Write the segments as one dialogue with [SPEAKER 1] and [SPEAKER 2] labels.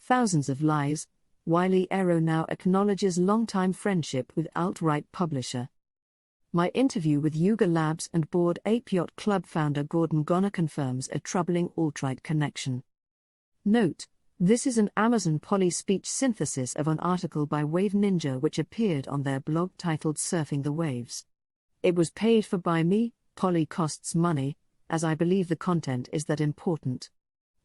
[SPEAKER 1] Thousands of Lies, Wylie Aronow acknowledges long-time friendship with alt-right publisher. My interview with Yuga Labs and Bored Ape Yacht Club founder Gordon Gonner confirms a troubling alt-right connection. Note: this is an Amazon Polly speech synthesis of an article by Wave Ninja which appeared on their blog titled Surfing the Waves. It was paid for by me. Polly costs money, as I believe the content is that important.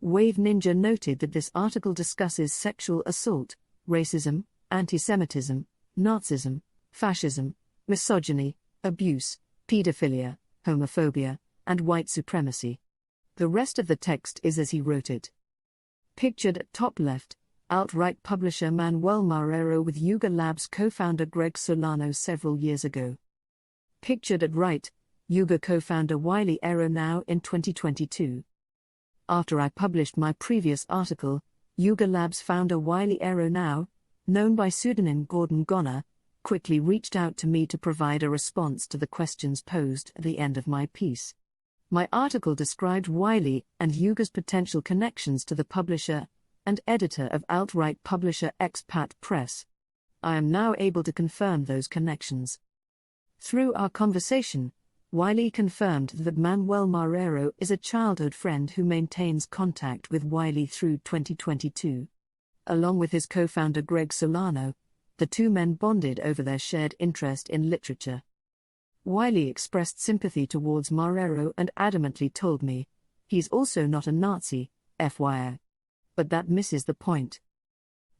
[SPEAKER 1] Wave Ninja noted that this article discusses sexual assault, racism, anti-Semitism, Nazism, fascism, misogyny, abuse, pedophilia, homophobia, and white supremacy. The rest of the text is as he wrote it. Pictured at top left, alt-right publisher Manuel Marrero with Yuga Labs co-founder Greg Solano several years ago. Pictured at right, Yuga co-founder Wylie Aronow in 2022. After I published my previous article, Yuga Labs founder Wylie Aronow, known by pseudonym Gordon Gonner, quickly reached out to me to provide a response to the questions posed at the end of my piece. My article described Wylie and Yuga's potential connections to the publisher and editor of alt-right publisher Expat Press. I am now able to confirm those connections. Through our conversation, Wylie confirmed that Manuel Marrero is a childhood friend who maintains contact with Wylie through 2022. Along with his co-founder Greg Solano, the two men bonded over their shared interest in literature. Wylie expressed sympathy towards Marrero and adamantly told me, he's also not a Nazi, FYI. But that misses the point.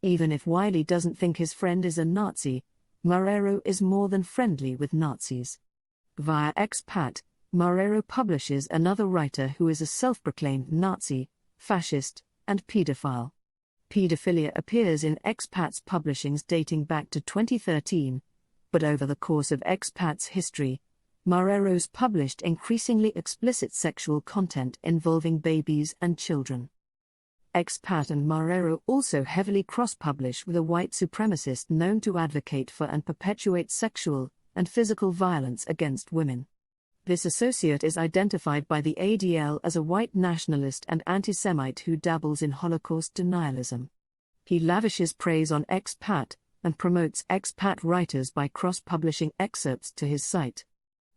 [SPEAKER 1] Even if Wylie doesn't think his friend is a Nazi, Marrero is more than friendly with Nazis. Via Expat, Marrero publishes another writer who is a self-proclaimed Nazi, fascist, and pedophile. Pedophilia appears in Expat's publishings dating back to 2013, but over the course of Expat's history, Marrero's published increasingly explicit sexual content involving babies and children. Expat and Marrero also heavily cross-publish with a white supremacist known to advocate for and perpetuate sexual and physical violence against women. This associate is identified by the ADL as a white nationalist and anti-Semite who dabbles in Holocaust denialism. He lavishes praise on Expat and promotes Expat writers by cross-publishing excerpts to his site.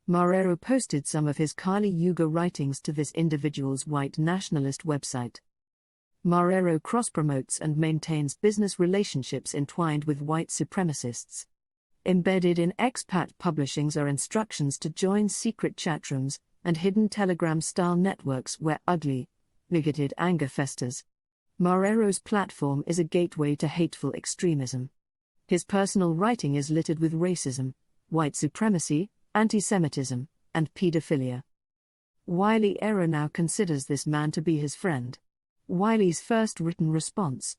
[SPEAKER 1] Marrero posted some of his Kali Yuga writings to this individual's white nationalist website. Marrero cross-promotes and maintains business relationships entwined with white supremacists. Embedded in Expat publishings are instructions to join secret chatrooms and hidden Telegram-style networks where ugly, bigoted anger festers. Marrero's platform is a gateway to hateful extremism. His personal writing is littered with racism, white supremacy, anti-Semitism, and pedophilia. Wylie Aronow considers this man to be his friend. Wylie's first written response.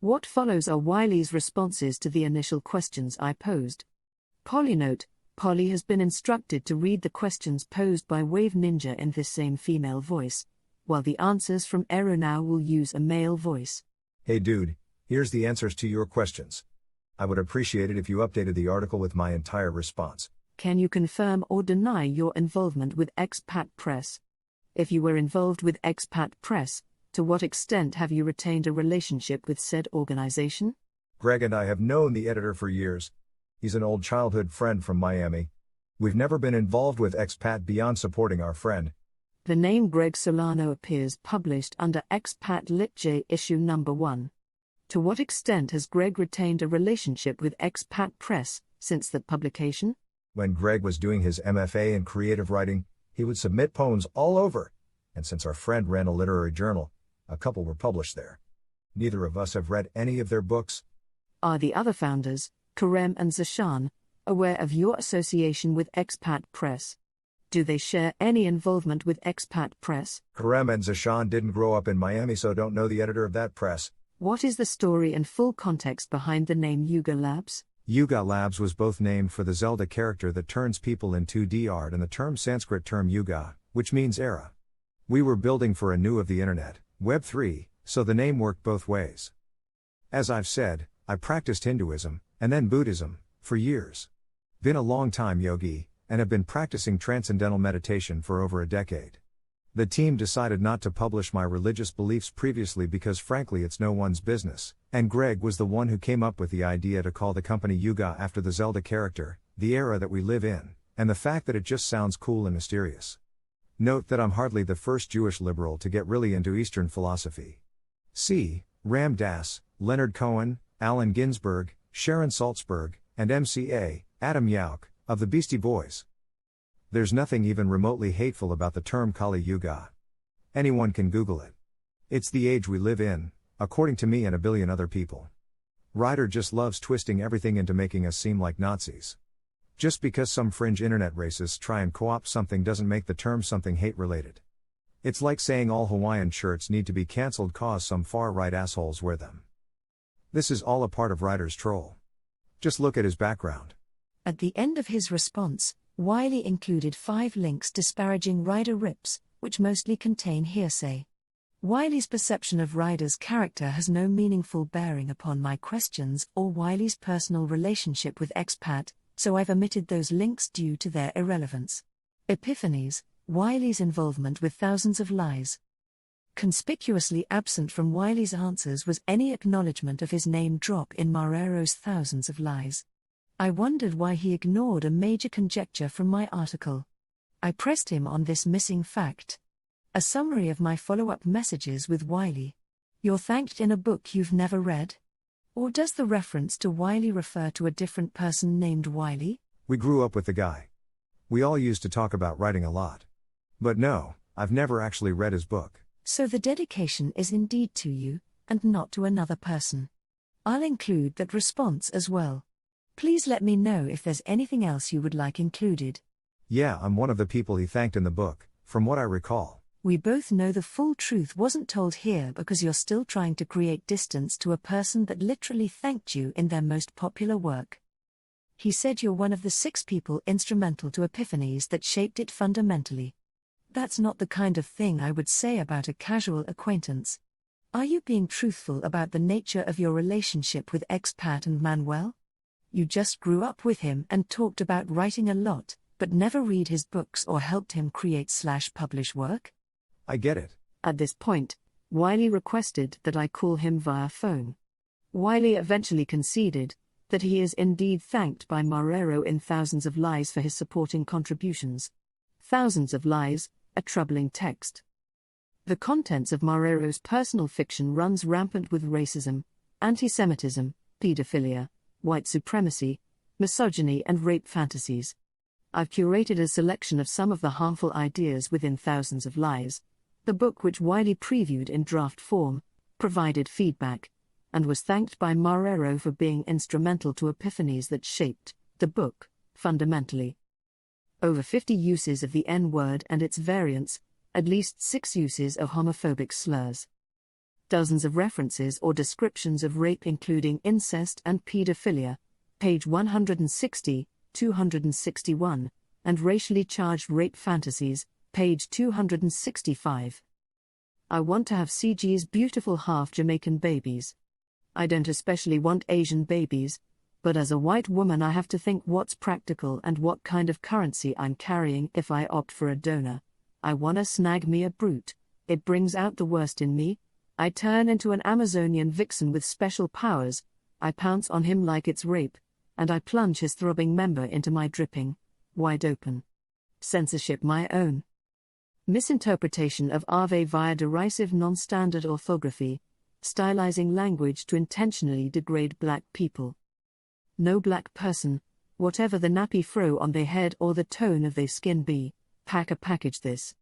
[SPEAKER 1] What follows are Wylie's responses to the initial questions I posed. Polynote: Polly has been instructed to read the questions posed by Wave Ninja in this same female voice, while the answers from Aronow will use a male voice.
[SPEAKER 2] Hey dude, here's the answers to your questions. I would appreciate it if you updated the article with my entire response.
[SPEAKER 1] Can you confirm or deny your involvement with Expat Press? If you were involved with Expat Press, to what extent have you retained a relationship with said organization?
[SPEAKER 2] Greg and I have known the editor for years. He's an old childhood friend from Miami. We've never been involved with Expat beyond supporting our friend.
[SPEAKER 1] The name Greg Solano appears published under Expat Lit J issue number 1. To what extent has Greg retained a relationship with Expat Press since that publication?
[SPEAKER 2] When Greg was doing his MFA in creative writing, he would submit poems all over, and since our friend ran a literary journal, a couple were published there. Neither of us have read any of their books.
[SPEAKER 1] Are the other founders, Karem and Zashan, aware of your association with Expat Press? Do they share any involvement with Expat Press?
[SPEAKER 2] Karem and Zashan didn't grow up in Miami, so don't know the editor of that press.
[SPEAKER 1] What is the story and full context behind the name Yuga Labs?
[SPEAKER 2] Yuga Labs was both named for the Zelda character that turns people in 2D art and the term Sanskrit term Yuga, which means era. We were building for a new of the internet, Web 3, so the name worked both ways. As I've said, I practiced Hinduism, and then Buddhism, for years. Been a long time yogi, and have been practicing transcendental meditation for over a decade. The team decided not to publish my religious beliefs previously because frankly it's no one's business, and Greg was the one who came up with the idea to call the company Yuga after the Zelda character, the era that we live in, and the fact that it just sounds cool and mysterious. Note that I'm hardly the first Jewish liberal to get really into Eastern philosophy. See Ram Dass, Leonard Cohen, Allen Ginsberg, Sharon Salzberg, and MCA, Adam Yauch, of the Beastie Boys. There's nothing even remotely hateful about the term Kali Yuga. Anyone can Google it. It's the age we live in, according to me and a billion other people. Ryder just loves twisting everything into making us seem like Nazis. Just because some fringe internet racists try and co-opt something doesn't make the term something hate-related. It's like saying all Hawaiian shirts need to be cancelled cause some far-right assholes wear them. This is all a part of Ryder's troll. Just look at his background.
[SPEAKER 1] At the end of his response, Wylie included 5 links disparaging Ryder rips, which mostly contain hearsay. Wylie's perception of Ryder's character has no meaningful bearing upon my questions or Wylie's personal relationship with expat, so I've omitted those links due to their irrelevance. Epiphanies, Wylie's involvement with thousands of lies. Conspicuously absent from Wylie's answers was any acknowledgement of his name drop in Marrero's thousands of lies. I wondered why he ignored a major conjecture from my article. I pressed him on this missing fact. A summary of my follow-up messages with Wylie. You're thanked in a book you've never read? Or does the reference to Wylie refer to a different person named Wylie?
[SPEAKER 2] We grew up with the guy. We all used to talk about writing a lot. But no, I've never actually read his book.
[SPEAKER 1] So the dedication is indeed to you, and not to another person. I'll include that response as well. Please let me know if there's anything else you would like included.
[SPEAKER 2] Yeah, I'm one of the people he thanked in the book, from what I recall.
[SPEAKER 1] We both know the full truth wasn't told here because you're still trying to create distance to a person that literally thanked you in their most popular work. He said you're one of the 6 people instrumental to epiphanies that shaped it fundamentally. That's not the kind of thing I would say about a casual acquaintance. Are you being truthful about the nature of your relationship with expat and Manuel? You just grew up with him and talked about writing a lot, but never read his books or helped him create/publish work?
[SPEAKER 2] I get it.
[SPEAKER 1] At this point, Wylie requested that I call him via phone. Wylie eventually conceded that he is indeed thanked by Marrero in Thousands of Lies for his supporting contributions. Thousands of Lies, a troubling text. The contents of Marrero's personal fiction runs rampant with racism, anti-Semitism, pedophilia, white supremacy, misogyny and rape fantasies. I've curated a selection of some of the harmful ideas within Thousands of Lies. The book, which Wylie previewed in draft form, provided feedback, and was thanked by Marrero for being instrumental to epiphanies that shaped the book, fundamentally. Over 50 uses of the N-word and its variants, at least 6 uses of homophobic slurs. Dozens of references or descriptions of rape including incest and pedophilia, page 160, 261, and racially charged rape fantasies, page 265. I want to have CG's beautiful half-Jamaican babies. I don't especially want Asian babies, but as a white woman I have to think what's practical and what kind of currency I'm carrying if I opt for a donor. I wanna snag me a brute. It brings out the worst in me. I turn into an Amazonian vixen with special powers. I pounce on him like it's rape, and I plunge his throbbing member into my dripping, wide open. Censorship my own. Misinterpretation of Ave via derisive non-standard orthography, stylizing language to intentionally degrade black people. No black person, whatever the nappy fro on their head or the tone of their skin be, pack a package this.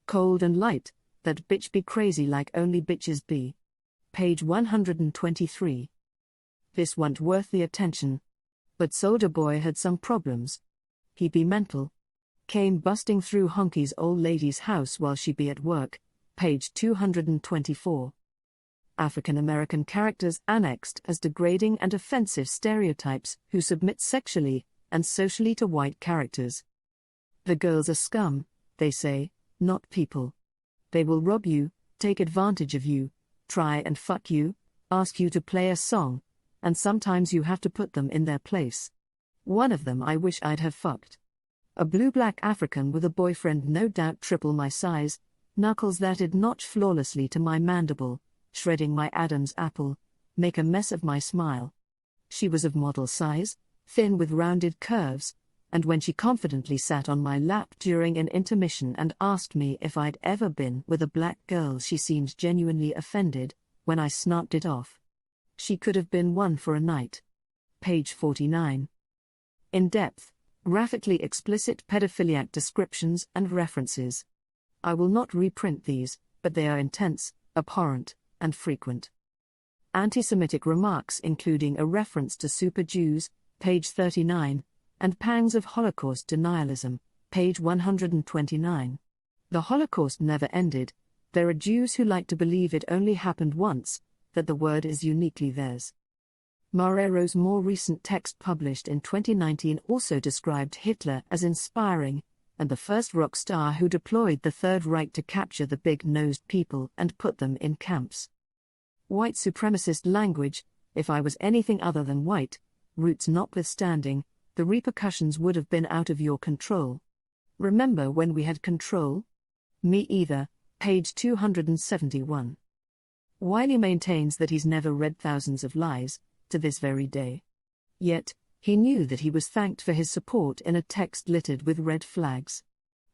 [SPEAKER 1] Cold and light, that bitch be crazy like only bitches be. Page 123. This wa'n't worth the attention. But Soulja Boy had some problems. He be mental. Came busting through Honky's old lady's house while she be at work, page 224. African American characters annexed as degrading and offensive stereotypes who submit sexually and socially to white characters. The girls are scum, they say, not people. They will rob you, take advantage of you, try and fuck you, ask you to play a song, and sometimes you have to put them in their place. One of them I wish I'd have fucked. A blue-black African with a boyfriend no doubt triple my size, Knuckles that'd notch flawlessly to my mandible, shredding my Adam's apple, make a mess of my smile. She was of model size, thin with rounded curves, and when she confidently sat on my lap during an intermission and asked me if I'd ever been with a black girl, she seemed genuinely offended when I snapped it off. She could have been one for a night. Page 49. In-depth, graphically explicit pedophiliac descriptions and references. I will not reprint these, but they are intense, abhorrent, and frequent. Anti-Semitic remarks including a reference to Super Jews, page 39, and pangs of Holocaust denialism, page 129. The Holocaust never ended. There are Jews who like to believe it only happened once, that the word is uniquely theirs. Marrero's more recent text published in 2019 also described Hitler as inspiring, and the first rock star who deployed the Third Reich to capture the big-nosed people and put them in camps. White supremacist language, if I was anything other than white, roots notwithstanding, the repercussions would have been out of your control. Remember when we had control? Me either, page 271. Wylie maintains that he's never read Thousands of Lies, to this very day. Yet, he knew that he was thanked for his support in a text littered with red flags.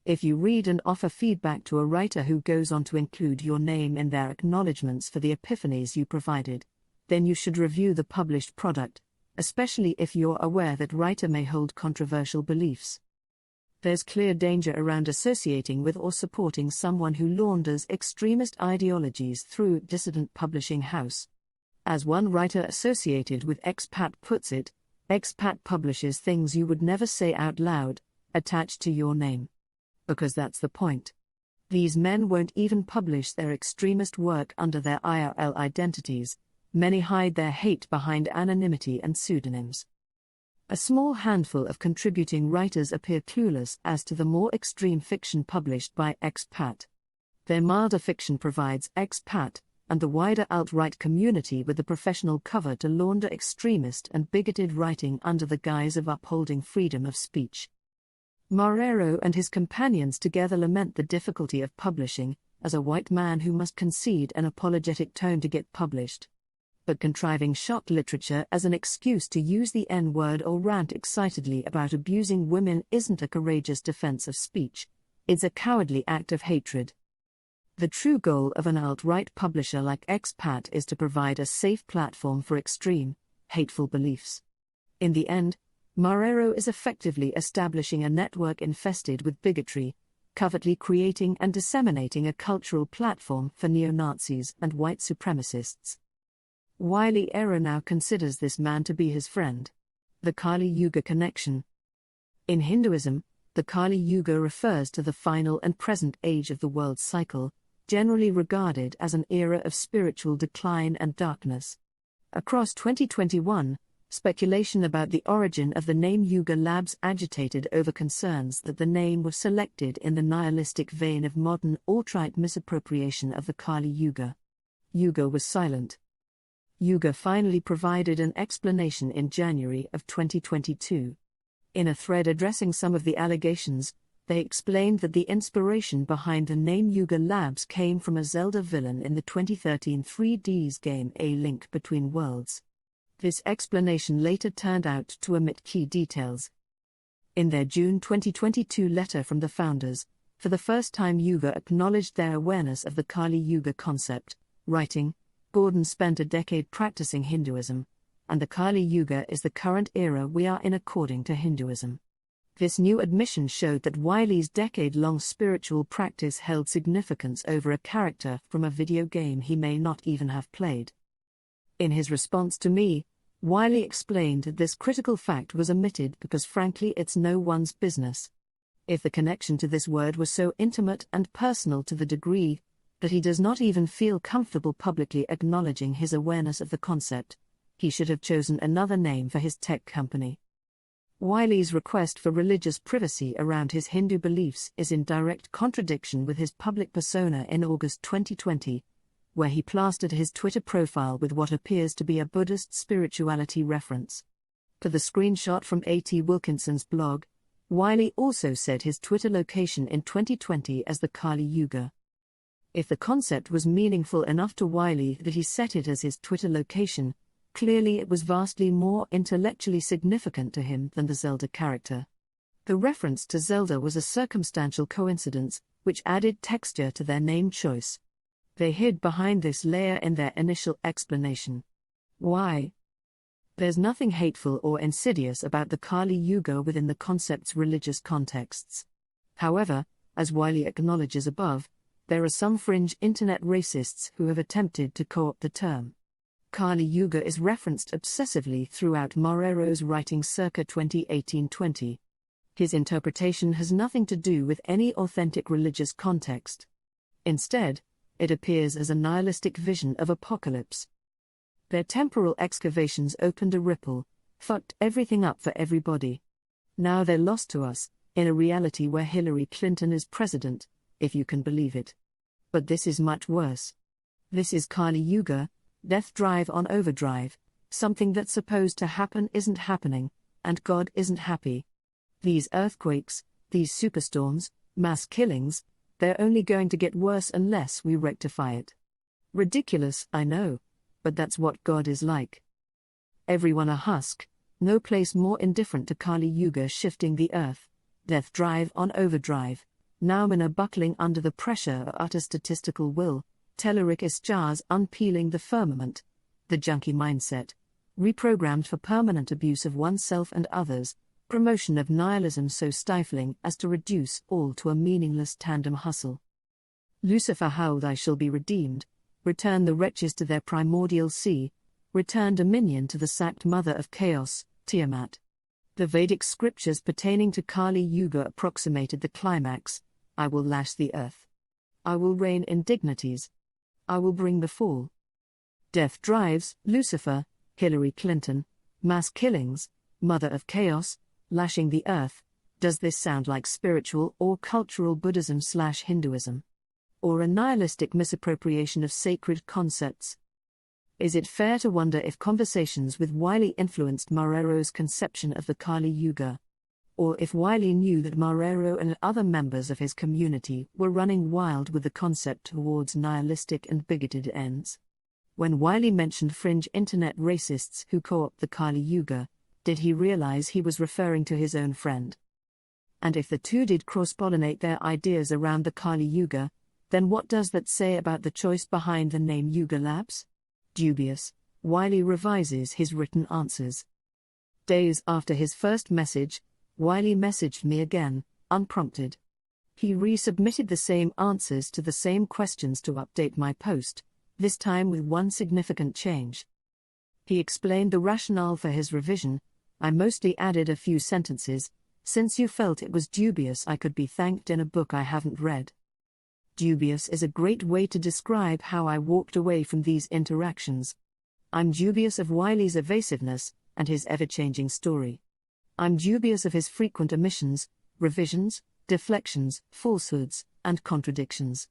[SPEAKER 1] If you read and offer feedback to a writer who goes on to include your name in their acknowledgements for the epiphanies you provided, then you should review the published product, especially if you're aware that writer may hold controversial beliefs. There's clear danger around associating with or supporting someone who launders extremist ideologies through dissident publishing house. As one writer associated with Expat puts it, Expat publishes things you would never say out loud, attached to your name. Because that's the point. These men won't even publish their extremist work under their IRL identities. Many hide their hate behind anonymity and pseudonyms. A small handful of contributing writers appear clueless as to the more extreme fiction published by Expat. Their milder fiction provides Expat and the wider alt-right community with the professional cover to launder extremist and bigoted writing under the guise of upholding freedom of speech. Marrero and his companions together lament the difficulty of publishing, as a white man who must concede an apologetic tone to get published. But contriving shock literature as an excuse to use the N-word or rant excitedly about abusing women isn't a courageous defense of speech, it's a cowardly act of hatred. The true goal of an alt-right publisher like Expat is to provide a safe platform for extreme, hateful beliefs. In the end, Marrero is effectively establishing a network infested with bigotry, covertly creating and disseminating a cultural platform for neo-Nazis and white supremacists. Wylie Aronow considers this man to be his friend. The Kali Yuga connection. In Hinduism, the Kali Yuga refers to the final and present age of the world's cycle, generally regarded as an era of spiritual decline and darkness. Across 2021, speculation about the origin of the name Yuga Labs agitated over concerns that the name was selected in the nihilistic vein of modern alt-right misappropriation of the Kali Yuga. Yuga was silent. Yuga finally provided an explanation in January of 2022. In a thread addressing some of the allegations, they explained that the inspiration behind the name Yuga Labs came from a Zelda villain in the 2013 3Ds game A Link Between Worlds. This explanation later turned out to omit key details. In their June 2022 letter from the founders, for the first time Yuga acknowledged their awareness of the Kali Yuga concept, writing, "Gordon spent a decade practicing Hinduism, and the Kali Yuga is the current era we are in according to Hinduism." This new admission showed that Wylie's decade-long spiritual practice held significance over a character from a video game he may not even have played. In his response to me, Wylie explained that this critical fact was omitted because frankly it's no one's business. If the connection to this word was so intimate and personal to the degree that he does not even feel comfortable publicly acknowledging his awareness of the concept, he should have chosen another name for his tech company. Wylie's request for religious privacy around his Hindu beliefs is in direct contradiction with his public persona in August 2020, where he plastered his Twitter profile with what appears to be a Buddhist spirituality reference. For the screenshot from A.T. Wilkinson's blog, Wylie also said his Twitter location in 2020 as the Kali Yuga. If the concept was meaningful enough to Wylie that he set it as his Twitter location, clearly it was vastly more intellectually significant to him than the Zelda character. The reference to Zelda was a circumstantial coincidence, which added texture to their name choice. They hid behind this layer in their initial explanation. Why? There's nothing hateful or insidious about the Kali Yuga within the concept's religious contexts. However, as Wylie acknowledges above, there are some fringe internet racists who have attempted to co-opt the term. Kali Yuga is referenced obsessively throughout Marrero's writing circa 2018-20. His interpretation has nothing to do with any authentic religious context. Instead, it appears as a nihilistic vision of apocalypse. Their temporal excavations opened a ripple, fucked everything up for everybody. Now they're lost to us, in a reality where Hillary Clinton is president, if you can believe it. But this is much worse. This is Kali Yuga, death drive on overdrive, something that's supposed to happen isn't happening, and God isn't happy. These earthquakes, these superstorms, mass killings, they're only going to get worse unless we rectify it. Ridiculous, I know, but that's what God is like. Everyone a husk, no place more indifferent to Kali Yuga shifting the earth, death drive on overdrive, now men are buckling under the pressure of utter statistical will, telluric ischars unpeeling the firmament, the junkie mindset, reprogrammed for permanent abuse of oneself and others, promotion of nihilism so stifling as to reduce all to a meaningless tandem hustle. Lucifer howled, I shall be redeemed, return the wretches to their primordial sea, return dominion to the sacked mother of chaos, Tiamat. The Vedic scriptures pertaining to Kali Yuga approximated the climax. I will lash the earth. I will rain indignities. I will bring the fall. Death drives, Lucifer, Hillary Clinton, mass killings, mother of chaos, lashing the earth. Does this sound like spiritual or cultural Buddhism/Hinduism? Or a nihilistic misappropriation of sacred concepts? Is it fair to wonder if conversations with Wylie influenced Marrero's conception of the Kali Yuga? Or if Wylie knew that Marrero and other members of his community were running wild with the concept towards nihilistic and bigoted ends? When Wylie mentioned fringe internet racists who co-opt the Kali Yuga, did he realize he was referring to his own friend? And if the two did cross-pollinate their ideas around the Kali Yuga, then what does that say about the choice behind the name Yuga Labs? Dubious, Wylie revises his written answers. Days after his first message, Wylie messaged me again, unprompted. He resubmitted the same answers to the same questions to update my post, this time with one significant change. He explained the rationale for his revision. I mostly added a few sentences. Since you felt it was dubious, I could be thanked in a book I haven't read. Dubious is a great way to describe how I walked away from these interactions. I'm dubious of Wylie's evasiveness and his ever-changing story. I'm dubious of his frequent omissions, revisions, deflections, falsehoods, and contradictions.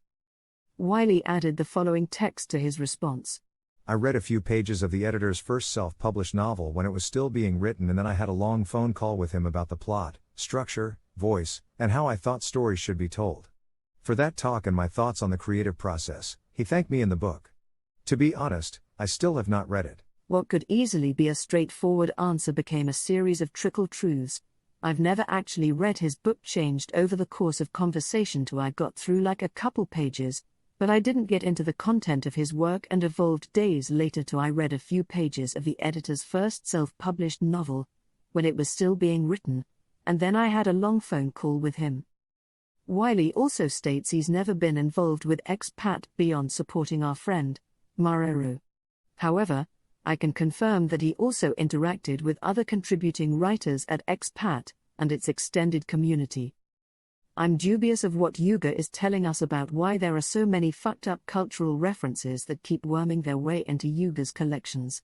[SPEAKER 1] Wylie added the following text to his response.
[SPEAKER 2] I read a few pages of the editor's first self-published novel when it was still being written, and then I had a long phone call with him about the plot, structure, voice, and how I thought stories should be told. For that talk and my thoughts on the creative process, he thanked me in the book. To be honest, I still have not read it.
[SPEAKER 1] What could easily be a straightforward answer became a series of trickle truths. I've never actually read his book. Changed over the course of conversation to I got through like a couple pages, but I didn't get into the content of his work, and evolved days later to I read a few pages of the editor's first self-published novel, when it was still being written, and then I had a long phone call with him. Wylie also states he's never been involved with expat beyond supporting our friend, Marrero. However, I can confirm that he also interacted with other contributing writers at expat and its extended community. I'm dubious of what Yuga is telling us about why there are so many fucked up cultural references that keep worming their way into Yuga's collections.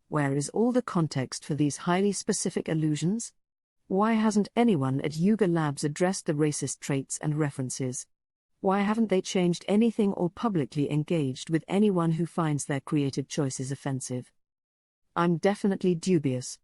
[SPEAKER 1] Where is all the context for these highly specific allusions? Why hasn't anyone at Yuga Labs addressed the racist traits and references? Why haven't they changed anything or publicly engaged with anyone who finds their creative choices offensive? I'm definitely dubious.